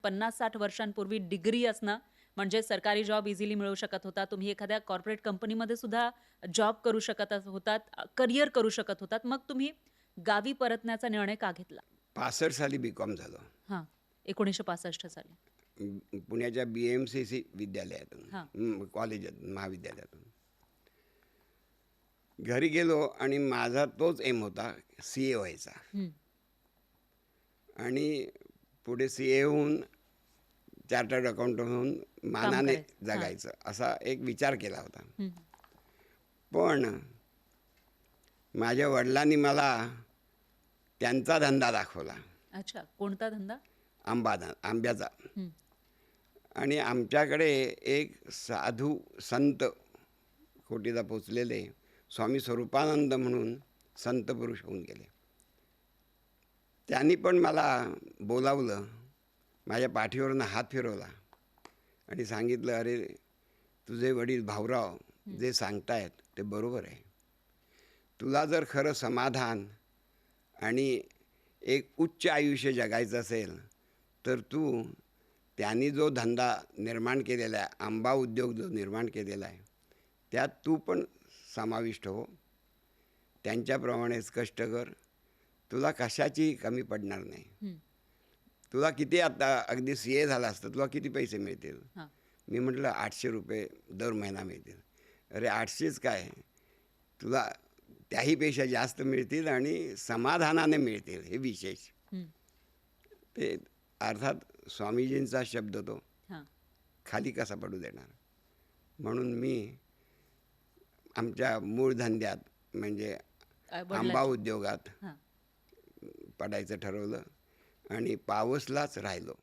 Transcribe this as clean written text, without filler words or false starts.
50-60 वर्षांपूर्वी डिग्री असणं म्हणजे सरकारी जॉब इझिली मिळू शकत होता. तुम्ही एखाद्या कॉर्पोरेट कंपनीमध्ये सुद्धा जॉब करू शकत होतात, करियर करू शकत होतात. मग तुम्ही गावी परतण्याचा निर्णय का घेतला? 65 साली बी.कॉम झालो. हां, 1965 साली. पुण्याच्या BMCC विद्यालयातून, हां, कॉलेजातून, महाविद्यालयातून. घरी गेलो आणि माझा तोच एम होता, CA व्हायचा. हं, आणि पुढे CA होऊन चार्टर्ड अकाउंटंट होऊन काम मानाने करायचं. हां, जगायचं असा एक विचार केला होता. हं, पण माझ्या वडिलांनी मला त्यांचा धंदा दाखवला, अच्छा. कोणता धंदा? आंब्याचा. हं, आणि आमच्याकडे एक साधू संत कोटीला पोचलेले स्वामी स्वरूपानंद म्हणून संत पुरुष होऊन गेले. त्यांनी पण मला बोलावलं, माझ्या पाठीवरून हात फिरवला आणि सांगितलं, अरे तुझे वडील भाऊराव जे सांगतायत ते बरोबर आहे. तुला जर खरं समाधान आणि एक उच्च आयुष्य जगायचं असेल तर तू त्यांनी जो धंदा निर्माण केलेला आहे, आंबा उद्योग जो निर्माण केलेला आहे, त्यात तू पण समाविष्ट हो. त्यांच्याप्रमाणेच कष्ट कर, तुला कशाची कमी पडणार नाही. हं, तुला किती आता अगदी CA झाला असतं, तुला किती पैसे मिळतील? हां, मी म्हटलं 800 रुपये दर महिना मिळतील. अरे 800च काय, तुला त्याहीपेक्षा जास्त मिळतील आणि समाधानाने मिळतील, हे विशेष. हं, ते अर्थात स्वामीजींचा शब्द तो हां. खाली कसा पडू देणार. म्हणून मी आमच्या मूळ धंद्यात म्हणजे आंबा वडिलांच्या. उद्योगात हां. पडायचं ठरवलं आणि पावसलाच राहिलो.